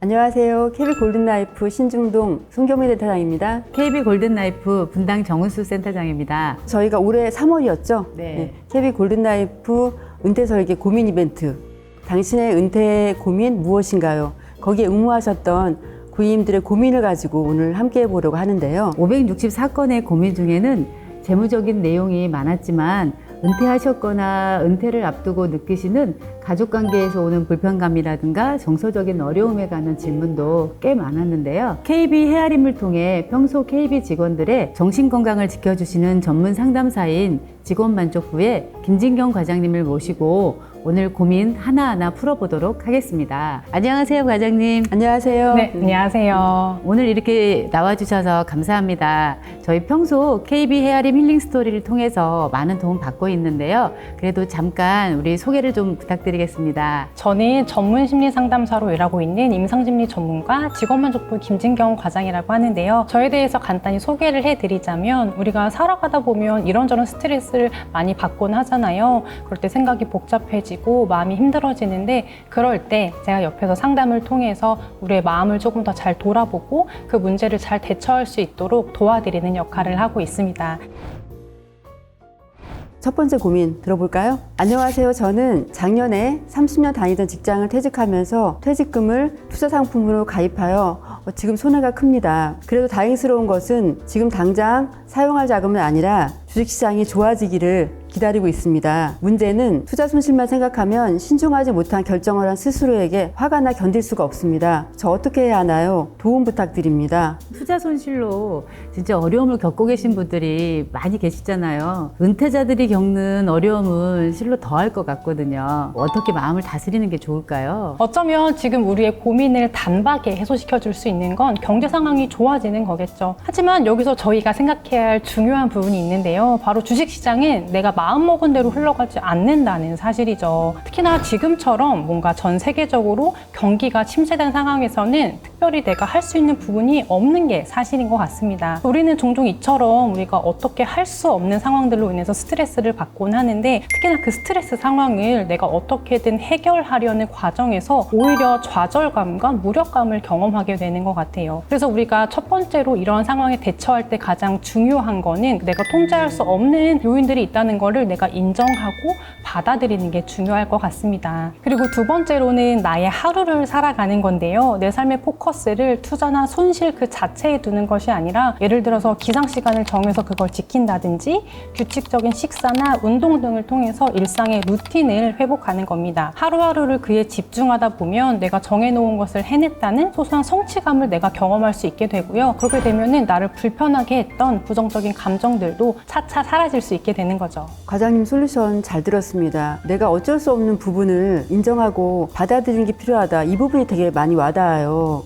안녕하세요. KB 골든라이프 신중동 송경미 센터장입니다. KB 골든라이프 분당 정은수 센터장입니다. 저희가 올해 3월이었죠? 네. KB 골든라이프 은퇴설계 고민 이벤트. 당신의 은퇴 고민 무엇인가요? 거기에 응모하셨던 고객님들의 고민을 가지고 오늘 함께 해보려고 하는데요. 564건의 고민 중에는 재무적인 내용이 많았지만 은퇴하셨거나 은퇴를 앞두고 느끼시는 가족관계에서 오는 불편감이라든가 정서적인 어려움에 관한 질문도 꽤 많았는데요. KB 헤아림을 통해 평소 KB 직원들의 정신건강을 지켜주시는 전문 상담사인 직원만족부의 김진경 과장님을 모시고 오늘 고민 하나하나 풀어보도록 하겠습니다. 안녕하세요, 과장님. 안녕하세요. 네, 안녕하세요. 오늘 이렇게 나와주셔서 감사합니다. 저희 평소 KB 헤아림 힐링 스토리를 통해서 많은 도움 받고 있는데요. 그래도 잠깐 우리 소개를 좀 부탁드리겠습니다. 저는 전문 심리 상담사로 일하고 있는 임상심리 전문가 직원만족부 김진경 과장이라고 하는데요. 저에 대해서 간단히 소개를 해드리자면 우리가 살아가다 보면 이런저런 스트레스를 많이 받곤 하잖아요. 그럴 때 생각이 복잡해지고 마음이 힘들어지는데 그럴 때 제가 옆에서 상담을 통해서 우리의 마음을 조금 더 잘 돌아보고 그 문제를 잘 대처할 수 있도록 도와드리는 역할을 하고 있습니다. 첫 번째 고민 들어볼까요? 안녕하세요. 저는 작년에 30년 다니던 직장을 퇴직하면서 퇴직금을 투자 상품으로 가입하여 지금 손해가 큽니다. 그래도 다행스러운 것은 지금 당장 사용할 자금은 아니라 주식시장이 좋아지기를 기다리고 있습니다. 문제는 투자 손실만 생각하면 신중하지 못한 결정을 한 스스로에게 화가 나 견딜 수가 없습니다. 저 어떻게 해야 하나요? 도움 부탁드립니다. 투자 손실로 진짜 어려움을 겪고 계신 분들이 많이 계시잖아요. 은퇴자들이 겪는 어려움은 실로 더할 것 같거든요. 어떻게 마음을 다스리는 게 좋을까요? 어쩌면 지금 우리의 고민을 단박에 해소시켜 줄 수 있는 건 경제 상황이 좋아지는 거겠죠. 하지만 여기서 저희가 생각해야 할 중요한 부분이 있는데요. 바로 주식시장은 내가 마음먹은 대로 흘러가지 않는다는 사실이죠. 특히나 지금처럼 뭔가 전 세계적으로 경기가 침체된 상황에서는 특별히 내가 할 수 있는 부분이 없는 게 사실인 것 같습니다. 우리는 종종 이처럼 우리가 어떻게 할 수 없는 상황들로 인해서 스트레스를 받곤 하는데 특히나 그 스트레스 상황을 내가 어떻게든 해결하려는 과정에서 오히려 좌절감과 무력감을 경험하게 되는 것 같아요. 그래서 우리가 첫 번째로 이런 상황에 대처할 때 가장 중요한 거는 내가 통제할 수 없는 요인들이 있다는 거를 내가 인정하고 받아들이는 게 중요할 것 같습니다. 그리고 두 번째로는 나의 하루를 살아가는 건데요. 내 삶의 포커스를 투자나 손실 그 자체에 두는 것이 아니라 예를 들어서 기상시간을 정해서 그걸 지킨다든지 규칙적인 식사나 운동 등을 통해서 일상의 루틴을 회복하는 겁니다. 하루하루를 그에 집중하다 보면 내가 정해놓은 것을 해냈다는 소소한 성취감을 내가 경험할 수 있게 되고요. 그렇게 되면은 나를 불편하게 했던 부정적인 감정들도 차차 사라질 수 있게 되는 거죠. 과장님 솔루션 잘 들었습니다. 내가 어쩔 수 없는 부분을 인정하고 받아들이는 게 필요하다. 이 부분이 되게 많이 와닿아요.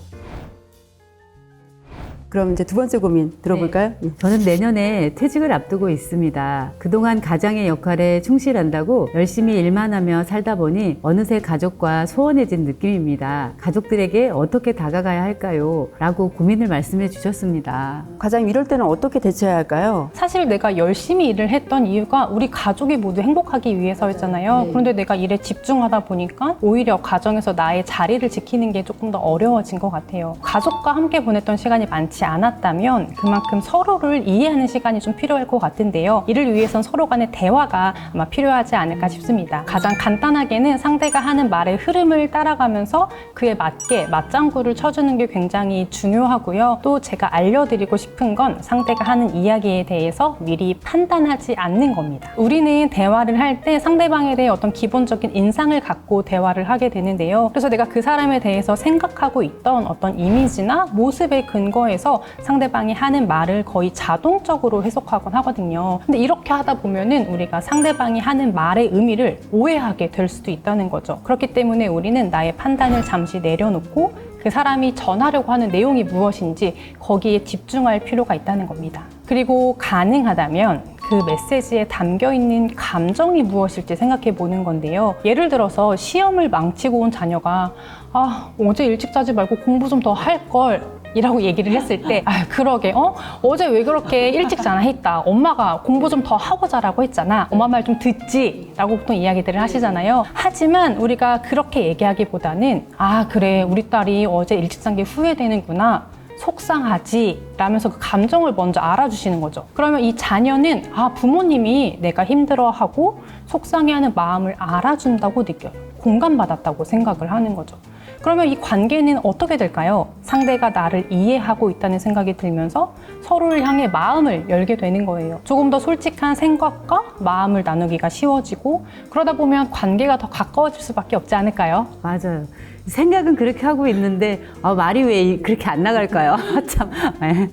그럼 이제 두 번째 고민 들어볼까요? 네. 저는 내년에 퇴직을 앞두고 있습니다. 그동안 가장의 역할에 충실한다고 열심히 일만 하며 살다 보니 어느새 가족과 소원해진 느낌입니다. 가족들에게 어떻게 다가가야 할까요? 라고 고민을 말씀해 주셨습니다. 과장님 이럴 때는 어떻게 대처해야 할까요? 사실 내가 열심히 일을 했던 이유가 우리 가족이 모두 행복하기 위해서였잖아요. 네. 그런데 내가 일에 집중하다 보니까 오히려 가정에서 나의 자리를 지키는 게 조금 더 어려워진 것 같아요. 가족과 함께 보냈던 시간이 많지 않았다면 그만큼 서로를 이해하는 시간이 좀 필요할 것 같은데요. 이를 위해선 서로 간의 대화가 아마 필요하지 않을까 싶습니다. 가장 간단하게는 상대가 하는 말의 흐름을 따라가면서 그에 맞게 맞장구를 쳐주는 게 굉장히 중요하고요. 또 제가 알려드리고 싶은 건 상대가 하는 이야기에 대해서 미리 판단하지 않는 겁니다. 우리는 대화를 할 때 상대방에 대해 어떤 기본적인 인상을 갖고 대화를 하게 되는데요. 그래서 내가 그 사람에 대해서 생각하고 있던 어떤 이미지나 모습에 근거해서 상대방이 하는 말을 거의 자동적으로 해석하곤 하거든요. 근데 이렇게 하다 보면은 우리가 상대방이 하는 말의 의미를 오해하게 될 수도 있다는 거죠. 그렇기 때문에 우리는 나의 판단을 잠시 내려놓고 그 사람이 전하려고 하는 내용이 무엇인지 거기에 집중할 필요가 있다는 겁니다. 그리고 가능하다면 그 메시지에 담겨있는 감정이 무엇일지 생각해 보는 건데요. 예를 들어서 시험을 망치고 온 자녀가 어제 일찍 자지 말고 공부 좀 더 할 걸 이라고 얘기를 했을 때 그러게 어제 왜 그렇게 일찍 전화했다. 엄마가 공부 좀 더 하고 자라고 했잖아. 엄마 말 좀 듣지 라고 보통 이야기들을 하시잖아요. 하지만 우리가 그렇게 얘기하기보다는 그래 우리 딸이 어제 일찍 잔 게 후회되는구나. 속상하지 라면서 그 감정을 먼저 알아주시는 거죠. 그러면 이 자녀는 부모님이 내가 힘들어하고 속상해하는 마음을 알아준다고 느껴요. 공감받았다고 생각을 하는 거죠. 그러면 이 관계는 어떻게 될까요? 상대가 나를 이해하고 있다는 생각이 들면서 서로를 향해 마음을 열게 되는 거예요. 조금 더 솔직한 생각과 마음을 나누기가 쉬워지고 그러다 보면 관계가 더 가까워질 수밖에 없지 않을까요? 맞아요. 생각은 그렇게 하고 있는데 말이 왜 그렇게 안 나갈까요? 참. 네.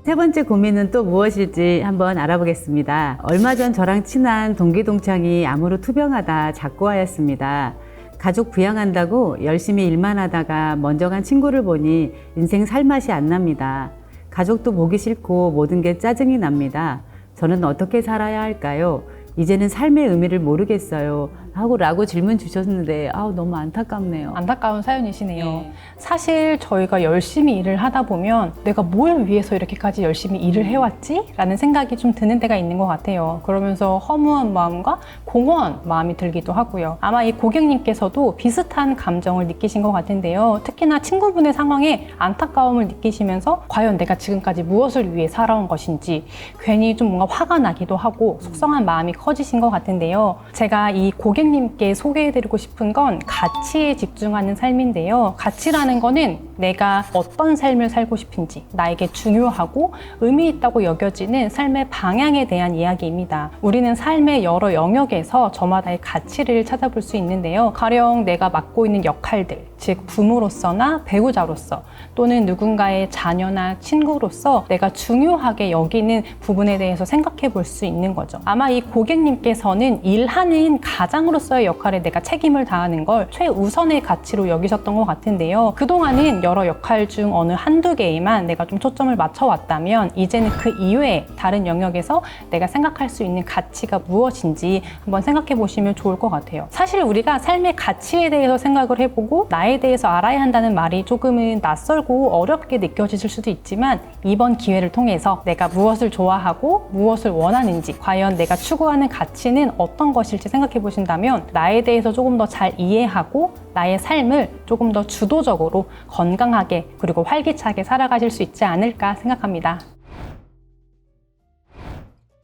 세 번째 고민은 또 무엇일지 한번 알아보겠습니다. 얼마 전 저랑 친한 동기동창이 암으로 투병하다 작고하였습니다. 가족 부양한다고 열심히 일만 하다가 먼저 간 친구를 보니 인생 살맛이 안 납니다. 가족도 보기 싫고 모든 게 짜증이 납니다. 저는 어떻게 살아야 할까요? 이제는 삶의 의미를 모르겠어요. 라고 질문 주셨는데 너무 안타깝네요. 안타까운 사연이시네요. 네. 사실 저희가 열심히 일을 하다 보면 내가 뭘 위해서 이렇게까지 열심히 일을 해왔지? 라는 생각이 좀 드는 때가 있는 것 같아요. 그러면서 허무한 마음과 공허한 마음이 들기도 하고요. 아마 이 고객님께서도 비슷한 감정을 느끼신 것 같은데요. 특히나 친구분의 상황에 안타까움을 느끼시면서 과연 내가 지금까지 무엇을 위해 살아온 것인지 괜히 좀 뭔가 화가 나기도 하고 속상한 마음이 커지신 것 같은데요. 제가 이 고객님께 소개해드리고 싶은 건 가치에 집중하는 삶인데요. 가치라는 거는 내가 어떤 삶을 살고 싶은지, 나에게 중요하고 의미 있다고 여겨지는 삶의 방향에 대한 이야기입니다. 우리는 삶의 여러 영역에서 저마다의 가치를 찾아볼 수 있는데요. 가령 내가 맡고 있는 역할들, 즉 부모로서나 배우자로서 또는 누군가의 자녀나 친구로서 내가 중요하게 여기는 부분에 대해서 생각해 볼 수 있는 거죠. 아마 이 고객님께서는 일하는 가장으로서의 역할에 내가 책임을 다하는 걸 최우선의 가치로 여기셨던 것 같은데요. 그동안은 여러 역할 중 어느 한두 개에만 내가 좀 초점을 맞춰왔다면 이제는 그 이외에 다른 영역에서 내가 생각할 수 있는 가치가 무엇인지 한번 생각해 보시면 좋을 것 같아요. 사실 우리가 삶의 가치에 대해서 생각을 해보고 나에 대해서 알아야 한다는 말이 조금은 낯설고 어렵게 느껴지실 수도 있지만 이번 기회를 통해서 내가 무엇을 좋아하고 무엇을 원하는지, 과연 내가 추구하는 가치는 어떤 것일지 생각해 보신다면 나에 대해서 조금 더 잘 이해하고 나의 삶을 조금 더 주도적으로 건강하게 그리고 활기차게 살아가실 수 있지 않을까 생각합니다.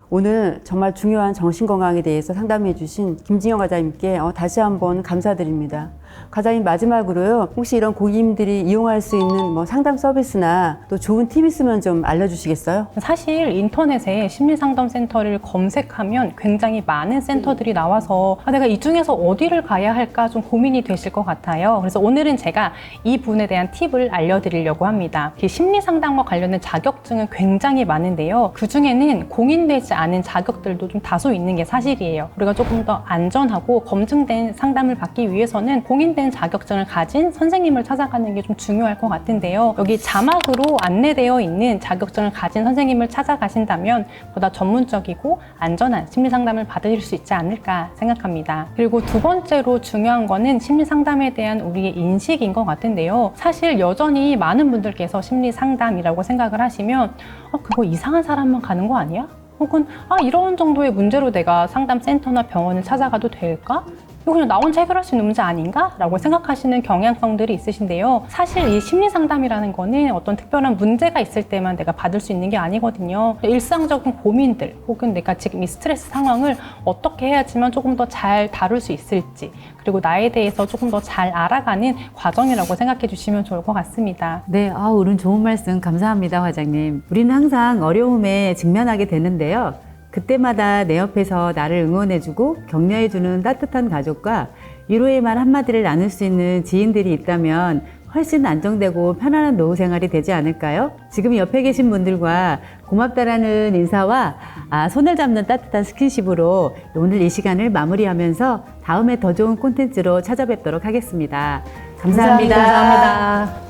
오늘 정말 중요한 정신건강에 대해서 상담해 주신 김진영 과장님께 다시 한번 감사드립니다. 과장님, 마지막으로요, 혹시 이런 고객님들이 이용할 수 있는 상담 서비스나 또 좋은 팁 있으면 좀 알려주시겠어요? 사실 인터넷에 심리상담센터를 검색하면 굉장히 많은 센터들이 나와서 내가 이 중에서 어디를 가야 할까 좀 고민이 되실 것 같아요. 그래서 오늘은 제가 이 부분에 대한 팁을 알려드리려고 합니다. 심리상담과 관련된 자격증은 굉장히 많은데요. 그 중에는 공인되지 않은 자격들도 좀 다소 있는 게 사실이에요. 우리가 조금 더 안전하고 검증된 상담을 받기 위해서는 공인된 자격증을 가진 선생님을 찾아가는 게 좀 중요할 것 같은데요. 여기 자막으로 안내되어 있는 자격증을 가진 선생님을 찾아가신다면 보다 전문적이고 안전한 심리상담을 받으실 수 있지 않을까 생각합니다. 그리고 두 번째로 중요한 거는 심리상담에 대한 우리의 인식인 것 같은데요. 사실 여전히 많은 분들께서 심리상담이라고 생각을 하시면 그거 이상한 사람만 가는 거 아니야? 혹은 이런 정도의 문제로 내가 상담센터나 병원을 찾아가도 될까? 이거 그냥 나 혼자 해결할 수 있는 문제 아닌가? 라고 생각하시는 경향성들이 있으신데요. 사실 이 심리상담이라는 거는 어떤 특별한 문제가 있을 때만 내가 받을 수 있는 게 아니거든요. 일상적인 고민들 혹은 내가 지금 이 스트레스 상황을 어떻게 해야지만 조금 더 잘 다룰 수 있을지, 그리고 나에 대해서 조금 더 잘 알아가는 과정이라고 생각해 주시면 좋을 것 같습니다. 네, 오늘 좋은 말씀 감사합니다, 과장님. 우리는 항상 어려움에 직면하게 되는데요. 그때마다 내 옆에서 나를 응원해주고 격려해주는 따뜻한 가족과 위로의 말 한마디를 나눌 수 있는 지인들이 있다면 훨씬 안정되고 편안한 노후 생활이 되지 않을까요? 지금 옆에 계신 분들과 고맙다라는 인사와 손을 잡는 따뜻한 스킨십으로 오늘 이 시간을 마무리하면서 다음에 더 좋은 콘텐츠로 찾아뵙도록 하겠습니다. 감사합니다. 감사합니다.